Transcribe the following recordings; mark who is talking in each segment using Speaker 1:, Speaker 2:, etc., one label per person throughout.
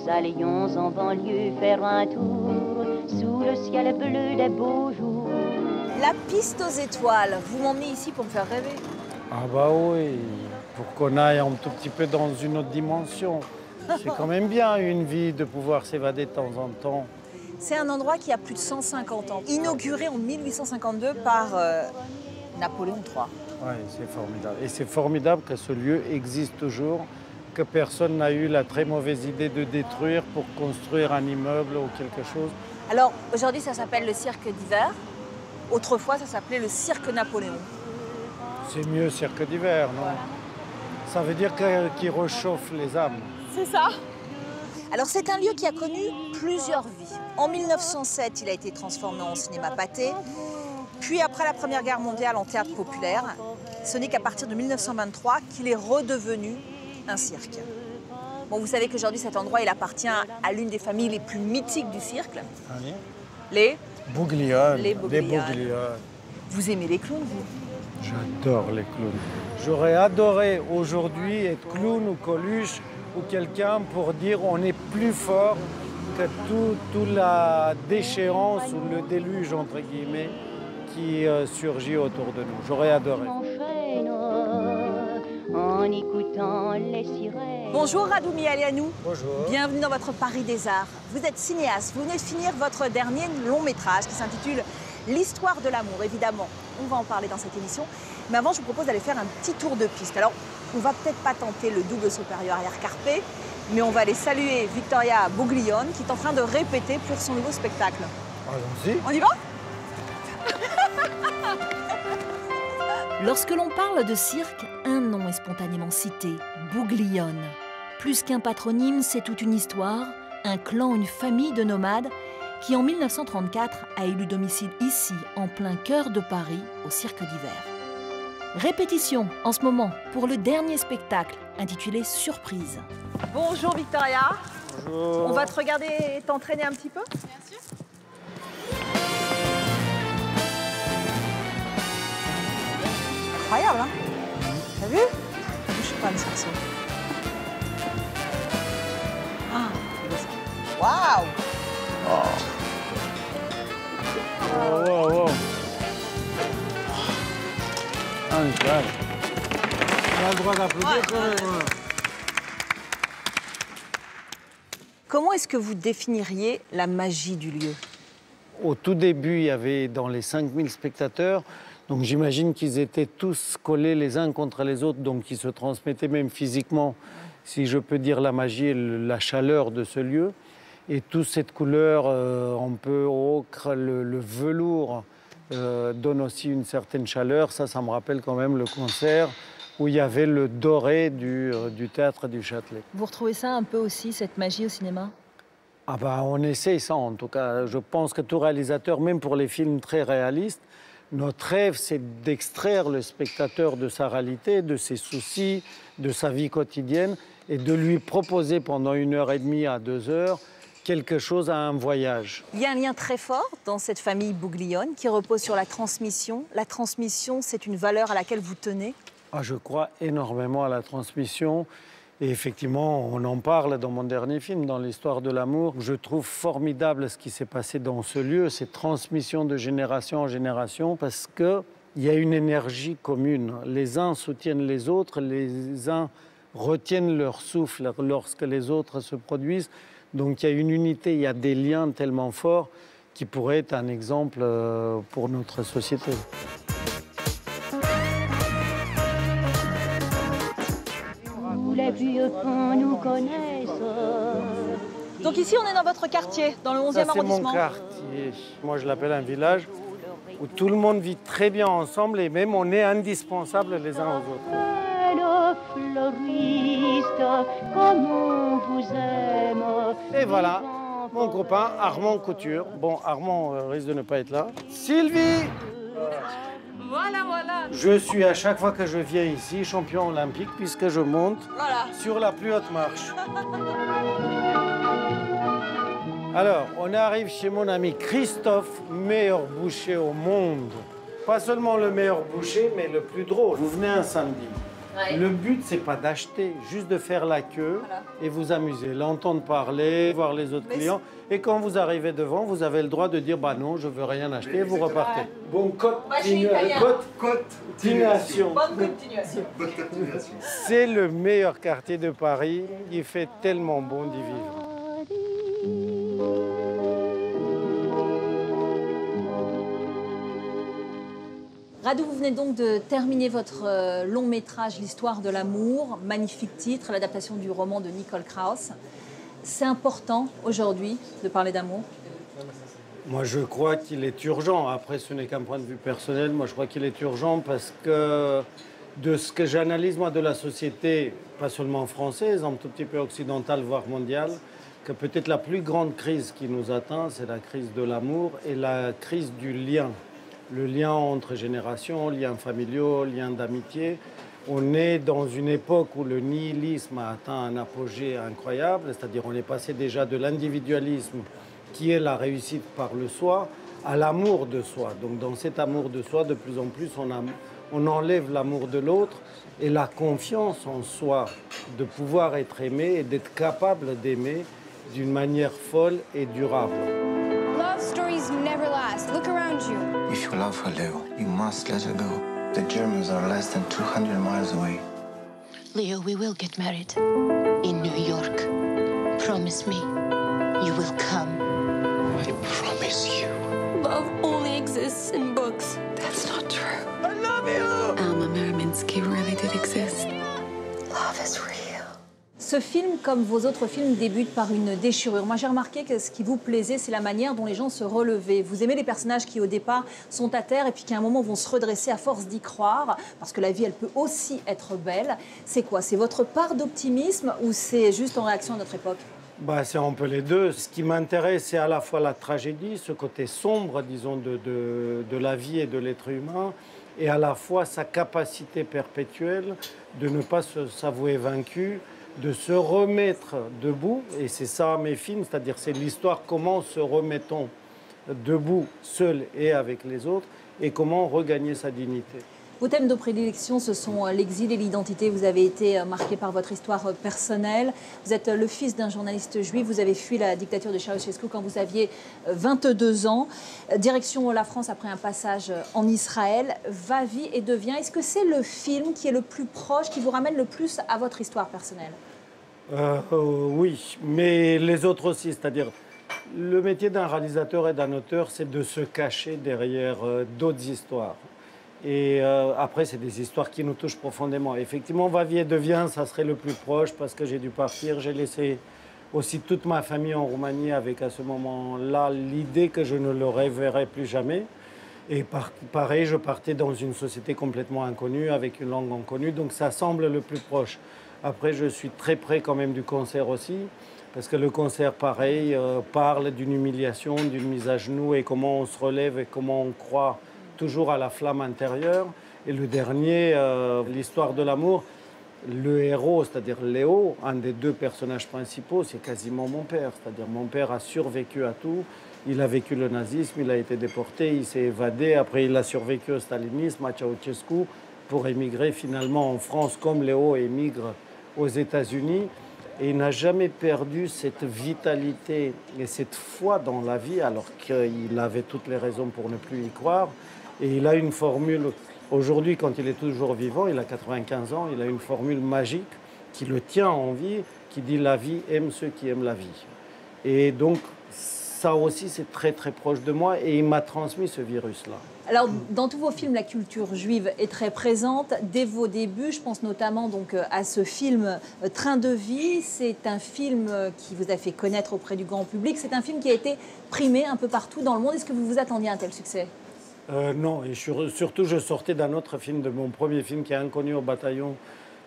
Speaker 1: nous allions en banlieue faire un tour sous le ciel bleu des beaux jours.
Speaker 2: La piste aux étoiles, vous m'emmenez ici pour me faire rêver.
Speaker 3: Ah bah oui, pour qu'on aille un tout petit peu dans une autre dimension. C'est quand même bien une vie de pouvoir s'évader de temps en temps.
Speaker 2: C'est un endroit qui a plus de 150 ans, inauguré en 1852 par Napoléon III.
Speaker 3: Oui, c'est formidable. Et c'est formidable que ce lieu existe toujours, que personne n'a eu la très mauvaise idée de détruire pour construire un immeuble ou quelque chose.
Speaker 2: Alors aujourd'hui ça s'appelle le cirque d'hiver, autrefois ça s'appelait le cirque Napoléon.
Speaker 3: C'est mieux cirque d'hiver, non? Ça veut dire qu'il réchauffe les âmes.
Speaker 2: C'est ça. Alors c'est un lieu qui a connu plusieurs vies. En 1907, il a été transformé en cinéma pâté, puis après la Première Guerre mondiale en théâtre populaire. Ce n'est qu'à partir de 1923 qu'il est redevenu un cirque. Bon, vous savez qu'aujourd'hui cet endroit il appartient à l'une des familles les plus mythiques du cirque.
Speaker 3: Allez.
Speaker 2: Les
Speaker 3: Bouglione.
Speaker 2: Les Bouglione.
Speaker 3: Bouglione.
Speaker 2: Vous aimez les clowns, vous?
Speaker 3: J'adore les clowns. J'aurais adoré aujourd'hui être clown ou Coluche ou quelqu'un pour dire on est plus fort que toute la déchéance ou le déluge, entre guillemets, qui surgit autour de nous. J'aurais adoré.
Speaker 1: En écoutant les sirènes.
Speaker 2: Bonjour Radoumi Alianou.
Speaker 3: Bonjour.
Speaker 2: Bienvenue dans votre Paris des Arts. Vous êtes cinéaste, vous venez de finir votre dernier long métrage qui s'intitule L'histoire de l'amour, évidemment. On va en parler dans cette émission. Mais avant, je vous propose d'aller faire un petit tour de piste. Alors, on va peut-être pas tenter le double supérieur arrière carpé, mais on va aller saluer Victoria Bouglione qui est en train de répéter pour son nouveau spectacle.
Speaker 3: Allons-y.
Speaker 2: On y va?
Speaker 4: Lorsque l'on parle de cirque, un nom est spontanément cité, Bouglione. Plus qu'un patronyme, c'est toute une histoire, un clan, une famille de nomades qui en 1934 a élu domicile ici, en plein cœur de Paris, au cirque d'hiver. Répétition en ce moment pour le dernier spectacle intitulé Surprise.
Speaker 2: Bonjour Victoria.
Speaker 3: Bonjour.
Speaker 2: On va te regarder t'entraîner un petit peu?
Speaker 5: Bien sûr.
Speaker 2: Incroyable, hein? T'as vu? Je suis pas une chanson. Ah, waouh!
Speaker 3: Oh, wow, wow. Incroyable. On a le droit d'applaudir quand même.
Speaker 2: Comment est-ce que vous définiriez la magie du lieu?
Speaker 3: Au tout début, il y avait dans les 5000 spectateurs, donc j'imagine qu'ils étaient tous collés les uns contre les autres, donc ils se transmettaient même physiquement, si je peux dire la magie et la chaleur de ce lieu. Et toute cette couleur un peu ocre, le velours donne aussi une certaine chaleur. Ça me rappelle quand même le concert où il y avait le doré du théâtre du Châtelet.
Speaker 4: Vous retrouvez ça un peu aussi, cette magie au cinéma?
Speaker 3: Ah bah, on essaye ça en tout cas. Je pense que tout réalisateur, même pour les films très réalistes, notre rêve c'est d'extraire le spectateur de sa réalité, de ses soucis, de sa vie quotidienne et de lui proposer pendant 1h30 à 2 heures quelque chose à un voyage.
Speaker 2: Il y a un lien très fort dans cette famille Bouglione qui repose sur la transmission. La transmission, c'est une valeur à laquelle vous tenez?
Speaker 3: Ah, je crois énormément à la transmission. Et effectivement, on en parle dans mon dernier film, dans l'histoire de l'amour. Je trouve formidable ce qui s'est passé dans ce lieu, cette transmission de génération en génération, parce qu'il y a une énergie commune. Les uns soutiennent les autres, les uns retiennent leur souffle lorsque les autres se produisent. Donc il y a une unité, il y a des liens tellement forts qui pourraient être un exemple pour notre société.
Speaker 1: Tous les vieux qu'on nous connaisse.
Speaker 2: Donc ici, on est dans votre quartier, dans le 11e
Speaker 3: Ça, c'est
Speaker 2: arrondissement.
Speaker 3: mon quartier. Moi, je l'appelle un village où tout le monde vit très bien ensemble et même on est indispensables les uns aux autres.
Speaker 1: Le fleuriste, comme on vous aime.
Speaker 3: Et voilà, mon copain Armand Couture. Bon, Armand risque de ne pas être là. Sylvie!
Speaker 5: Voilà, voilà.
Speaker 3: Je suis à chaque fois que je viens ici champion olympique puisque je monte sur la plus haute marche. Alors, on arrive chez mon ami Christophe, meilleur boucher au monde. Pas seulement le meilleur boucher, mais le plus drôle. Vous venez un samedi.
Speaker 2: Ouais.
Speaker 3: Le but, c'est pas d'acheter, juste de faire la queue et vous amuser, l'entendre parler, voir les autres clients. Et quand vous arrivez devant, vous avez le droit de dire bah non, je veux rien acheter, et vous repartez. Bon, continuation.
Speaker 2: Bonne continuation.
Speaker 3: C'est le meilleur quartier de Paris. Il fait tellement bon d'y vivre.
Speaker 4: Radu, vous venez donc de terminer votre long métrage L'histoire de l'amour, magnifique titre, l'adaptation du roman de Nicole Krauss. C'est important aujourd'hui de parler d'amour?
Speaker 3: Moi, je crois qu'il est urgent. Après, ce n'est qu'un point de vue personnel. Moi, je crois qu'il est urgent parce que de ce que j'analyse, moi, de la société, pas seulement française, un tout petit peu occidentale, voire mondiale, que peut-être la plus grande crise qui nous atteint, c'est la crise de l'amour et la crise du lien. Le lien entre générations, liens familiaux, liens d'amitié. On est dans une époque où le nihilisme a atteint un apogée incroyable, c'est-à-dire on est passé déjà de l'individualisme, qui est la réussite par le soi, à l'amour de soi. Donc dans cet amour de soi, de plus en plus, on enlève l'amour de l'autre et la confiance en soi, de pouvoir être aimé et d'être capable d'aimer d'une manière folle et durable.
Speaker 6: Love stories never last. Look around you.
Speaker 7: If you love her, Leo, you must let her go. The Germans are less than 200 miles away.
Speaker 8: Leo, we will get married in New York. Promise me, you will come.
Speaker 7: I promise you.
Speaker 8: Love only exists in books.
Speaker 6: That's not true.
Speaker 7: I love you!
Speaker 6: Alma Merminski really did exist.
Speaker 2: Love is real.
Speaker 4: Ce film, comme vos autres films, débute par une déchirure. Moi, j'ai remarqué que ce qui vous plaisait, c'est la manière dont les gens se relevaient. Vous aimez les personnages qui, au départ, sont à terre et puis qui, à un moment, vont se redresser à force d'y croire, parce que la vie, elle peut aussi être belle. C'est quoi? C'est votre part d'optimisme ou c'est juste en réaction à notre époque?
Speaker 3: Bah, c'est un peu les deux. Ce qui m'intéresse, c'est à la fois la tragédie, ce côté sombre, disons, de la vie et de l'être humain, et à la fois sa capacité perpétuelle de ne pas s'avouer vaincu, de se remettre debout. Et c'est ça mes films, c'est-à-dire c'est l'histoire comment se remettons debout, seul et avec les autres, et comment regagner sa dignité.
Speaker 4: Vos thèmes de prédilection, ce sont l'exil et l'identité. Vous avez été marqué par votre histoire personnelle. Vous êtes le fils d'un journaliste juif. Vous avez fui la dictature de Ceausescu quand vous aviez 22 ans. Direction la France après un passage en Israël. Va, vie et devient. Est-ce que c'est le film qui est le plus proche, qui vous ramène le plus à votre histoire personnelle?
Speaker 3: Oui, mais les autres aussi. C'est-à-dire, le métier d'un réalisateur et d'un auteur, c'est de se cacher derrière d'autres histoires. Et après, c'est des histoires qui nous touchent profondément. Effectivement, Va, vie et devient, ça serait le plus proche parce que j'ai dû partir. J'ai laissé aussi toute ma famille en Roumanie avec à ce moment-là l'idée que je ne le reverrai plus jamais. Et pareil, je partais dans une société complètement inconnue, avec une langue inconnue. Donc ça semble le plus proche. Après, je suis très près quand même du concert aussi. Parce que le concert, pareil, parle d'une humiliation, d'une mise à genoux et comment on se relève et comment on croit toujours à la flamme intérieure. Et le dernier, l'histoire de l'amour, le héros, c'est-à-dire Léo, un des deux personnages principaux, c'est quasiment mon père. C'est-à-dire mon père a survécu à tout. Il a vécu le nazisme, il a été déporté, il s'est évadé. Après, il a survécu au stalinisme, à Ceausescu, pour émigrer finalement en France, comme Léo émigre aux États-Unis. Et il n'a jamais perdu cette vitalité et cette foi dans la vie, alors qu'il avait toutes les raisons pour ne plus y croire. Et il a une formule, aujourd'hui, quand il est toujours vivant, il a 95 ans, il a une formule magique qui le tient en vie, qui dit « La vie aime ceux qui aiment la vie ». Et donc, ça aussi, c'est très, très proche de moi et il m'a transmis ce virus-là.
Speaker 4: Alors, dans tous vos films, la culture juive est très présente. Dès vos débuts, je pense notamment donc, à ce film Train de vie. C'est un film qui vous a fait connaître auprès du grand public. C'est un film qui a été primé un peu partout dans le monde. Est-ce que vous vous attendiez à un tel succès ?
Speaker 3: Non, et surtout je sortais d'un autre film, de mon premier film qui est Inconnu au bataillon,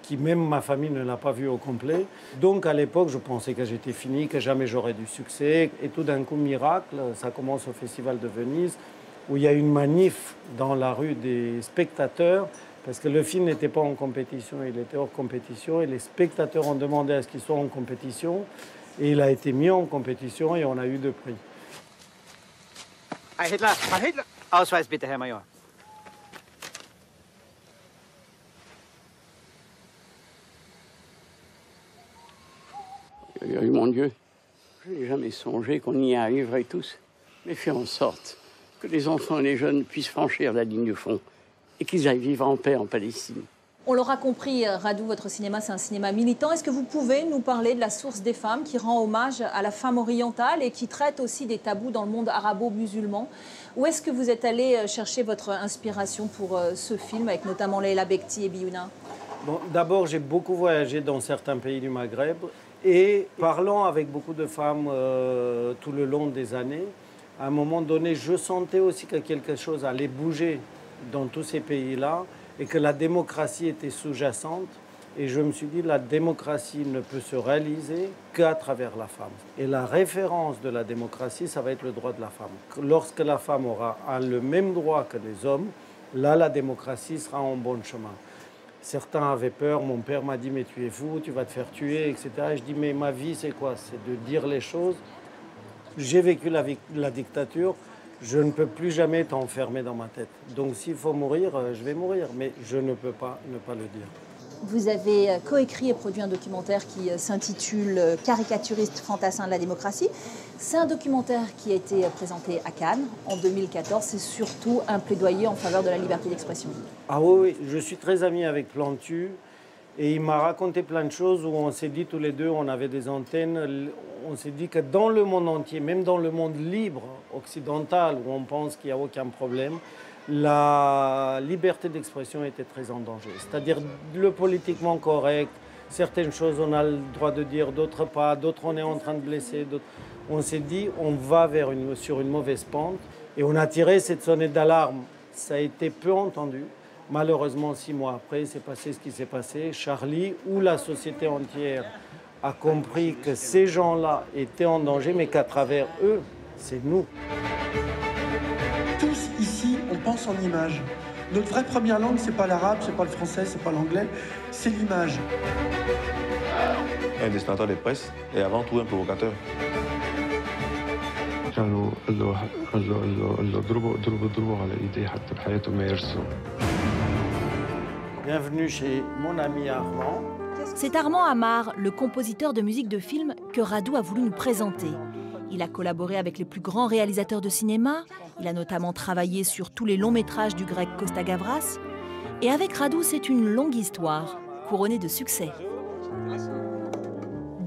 Speaker 3: qui même ma famille ne l'a pas vu au complet. Donc à l'époque, je pensais que j'étais fini, que jamais j'aurais du succès. Et tout d'un coup, miracle, ça commence au Festival de Venise, où il y a une manif dans la rue des spectateurs, parce que le film n'était pas en compétition, il était hors compétition, et les spectateurs ont demandé à ce qu'il soit en compétition, et il a été mis en compétition, et on a eu 2 prix.
Speaker 9: Heil Hitler! Heil Hitler! Ausweis bitte, Herr Major. Mon Dieu, je n'ai jamais songé qu'on y arriverait tous, mais fait en sorte que les enfants et les jeunes puissent franchir la ligne de front et qu'ils aillent vivre en paix en Palestine.
Speaker 4: On l'aura compris, Radou, votre cinéma, c'est un cinéma militant. Est-ce que vous pouvez nous parler de La Source des femmes, qui rend hommage à la femme orientale et qui traite aussi des tabous dans le monde arabo-musulman? Où est-ce que vous êtes allé chercher votre inspiration pour ce film, avec notamment Leila Bekti et Biouna?
Speaker 3: Bon, d'abord, j'ai beaucoup voyagé dans certains pays du Maghreb et parlant avec beaucoup de femmes tout le long des années, à un moment donné, je sentais aussi que quelque chose allait bouger dans tous ces pays-là et que la démocratie était sous-jacente. Et je me suis dit, la démocratie ne peut se réaliser qu'à travers la femme. Et la référence de la démocratie, ça va être le droit de la femme. Lorsque la femme aura le même droit que les hommes, là, la démocratie sera en bon chemin. Certains avaient peur, mon père m'a dit, mais tu es fou, tu vas te faire tuer, etc. Et je dis, mais ma vie, c'est quoi? C'est de dire les choses. J'ai vécu la dictature. Je ne peux plus jamais être enfermé dans ma tête. Donc s'il faut mourir, je vais mourir. Mais je ne peux pas ne pas le dire.
Speaker 4: Vous avez coécrit et produit un documentaire qui s'intitule « Caricaturiste fantassin de la démocratie ». C'est un documentaire qui a été présenté à Cannes en 2014. C'est surtout un plaidoyer en faveur de la liberté d'expression.
Speaker 3: Ah oui, je suis très ami avec Plantu. Et il m'a raconté plein de choses où on s'est dit tous les deux, on avait des antennes, on s'est dit que dans le monde entier, même dans le monde libre, occidental, où on pense qu'il n'y a aucun problème, la liberté d'expression était très en danger. C'est-à-dire le politiquement correct, certaines choses on a le droit de dire, d'autres pas, d'autres on est en train de blesser. On s'est dit, on va sur une mauvaise pente et on a tiré cette sonnette d'alarme. Ça a été peu entendu. Malheureusement, 6 mois après, c'est passé ce qui s'est passé. Charlie, où la société entière a compris que ces gens-là étaient en danger, mais qu'à travers eux, c'est nous.
Speaker 10: Tous ici, on pense en images. Notre vraie première langue, c'est pas l'arabe, c'est pas le français, c'est pas l'anglais, c'est l'image.
Speaker 7: Un dessinateur de presse est avant tout un provocateur.
Speaker 3: Bienvenue chez mon ami Armand.
Speaker 4: C'est Armand Amar, le compositeur de musique de film, que Radou a voulu nous présenter. Il a collaboré avec les plus grands réalisateurs de cinéma. Il a notamment travaillé sur tous les longs métrages du grec Costa Gavras. Et avec Radou, c'est une longue histoire, couronnée de succès.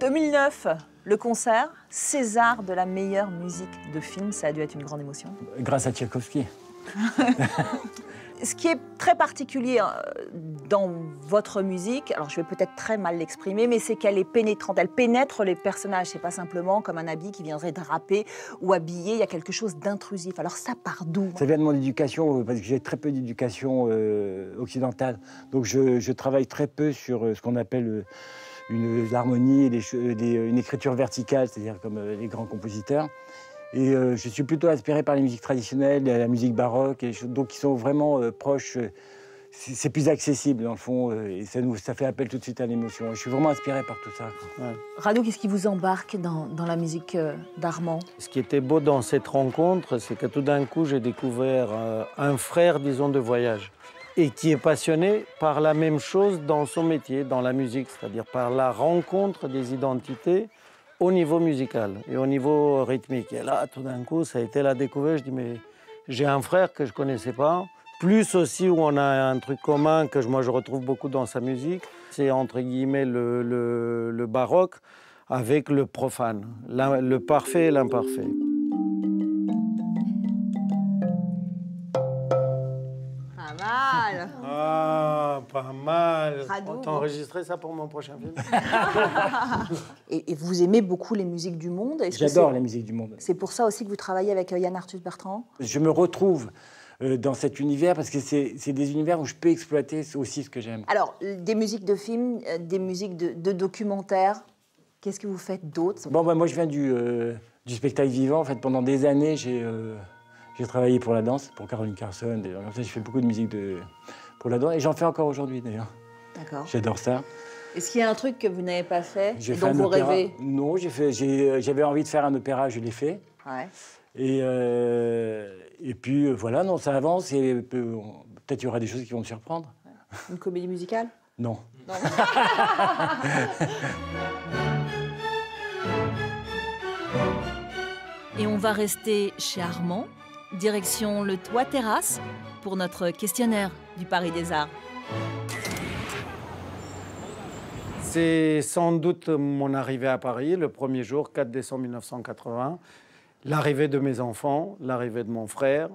Speaker 2: 2009, le concert César de la meilleure musique de film, ça a dû être une grande émotion.
Speaker 11: Grâce à Tchaïkovski.
Speaker 2: Ce qui est très particulier dans votre musique, alors je vais peut-être très mal l'exprimer, mais c'est qu'elle est pénétrante. Elle pénètre les personnages. C'est pas simplement comme un habit qui viendrait draper ou habiller. Il y a quelque chose d'intrusif. Alors ça part d'où?
Speaker 11: Ça vient de mon éducation, parce que j'ai très peu d'éducation occidentale. Donc je travaille très peu sur ce qu'on appelle l'harmonie et une écriture verticale, c'est-à-dire comme les grands compositeurs. Et je suis plutôt inspiré par les musiques traditionnelles, la musique baroque, donc qui sont vraiment proches. C'est plus accessible, dans le fond, et ça fait appel tout de suite à l'émotion. Je suis vraiment inspiré par tout ça.
Speaker 2: Ouais. Radou, qu'est-ce qui vous embarque dans la musique d'Armand?
Speaker 3: Ce qui était beau dans cette rencontre, c'est que tout d'un coup, j'ai découvert un frère, disons, de voyage, et qui est passionné par la même chose dans son métier, dans la musique, c'est-à-dire par la rencontre des identités au niveau musical et au niveau rythmique. Et là, tout d'un coup, ça a été la découverte. Je dis, mais j'ai un frère que je ne connaissais pas. Plus aussi où on a un truc commun que moi je retrouve beaucoup dans sa musique, c'est entre guillemets le baroque avec le profane, le parfait et l'imparfait.
Speaker 2: Pas mal.
Speaker 3: Ah, pas mal.
Speaker 2: Radou,
Speaker 3: on t'a enregistré ça pour mon prochain film.
Speaker 2: Et vous aimez beaucoup les musiques du monde?
Speaker 11: J'adore les musiques du monde.
Speaker 2: C'est pour ça aussi que vous travaillez avec Yann Arthus Bertrand?
Speaker 11: Je me retrouve dans cet univers parce que c'est des univers où je peux exploiter aussi ce que j'aime.
Speaker 2: Alors, des musiques de films, des musiques de documentaires, qu'est-ce que vous faites d'autre?
Speaker 11: Bon, moi, je viens du spectacle vivant. En fait, pendant des années, j'ai travaillé pour la danse, pour Caroline Carson. Comme ça, j'ai fait beaucoup de musique pour la danse et j'en fais encore aujourd'hui, d'ailleurs.
Speaker 2: D'accord.
Speaker 11: J'adore ça.
Speaker 2: Est-ce qu'il y a un truc que vous n'avez pas fait et dont vous
Speaker 11: opéra.
Speaker 2: rêvez?
Speaker 11: Non, j'avais envie de faire un opéra, je l'ai fait.
Speaker 2: Ouais.
Speaker 11: Et puis voilà, non, ça avance et peut-être il y aura des choses qui vont me surprendre.
Speaker 2: Une comédie musicale?
Speaker 11: Non.
Speaker 2: Non.
Speaker 4: va rester chez Armand, direction le toit terrasse pour notre questionnaire du Paris des Arts.
Speaker 3: C'est sans doute mon arrivée à Paris, le premier jour, 4 décembre 1980, l'arrivée de mes enfants, l'arrivée de mon frère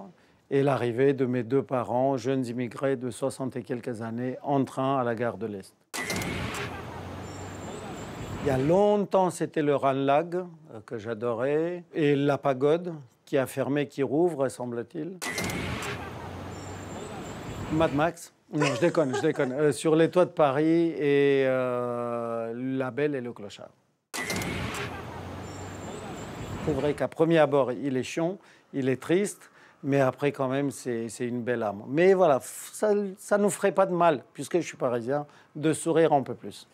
Speaker 3: et l'arrivée de mes 2 parents, jeunes immigrés de 60 et quelques années, en train à la gare de l'Est. Il y a longtemps, c'était le Ranelagh que j'adorais et la pagode qui a fermé, qui rouvre, semble-t-il. Mad Max. Non, je déconne. Sur les toits de Paris et La Belle et le Clochard. C'est vrai qu'à premier abord, il est chiant, il est triste, mais après, quand même, c'est une belle âme. Mais voilà, ça ne nous ferait pas de mal, puisque je suis parisien, de sourire un peu plus.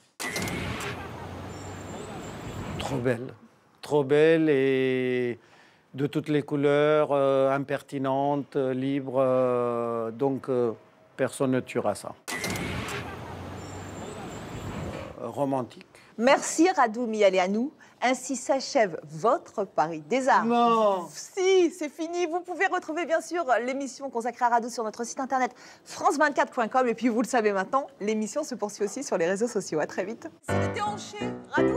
Speaker 3: Trop belle et de toutes les couleurs, impertinente, libre, donc personne ne tuera ça. Romantique.
Speaker 2: Merci Radu Mialeanu. Ainsi s'achève votre Paris des Arts.
Speaker 3: Non.
Speaker 2: Si, c'est fini. Vous pouvez retrouver bien sûr l'émission consacrée à Radu sur notre site internet france24.com. Et puis vous le savez maintenant, l'émission se poursuit aussi sur les réseaux sociaux. À très vite. C'est déhanché, Radu.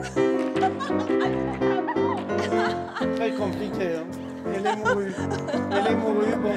Speaker 3: Très compliqué. Hein. Elle est mourue. Bon.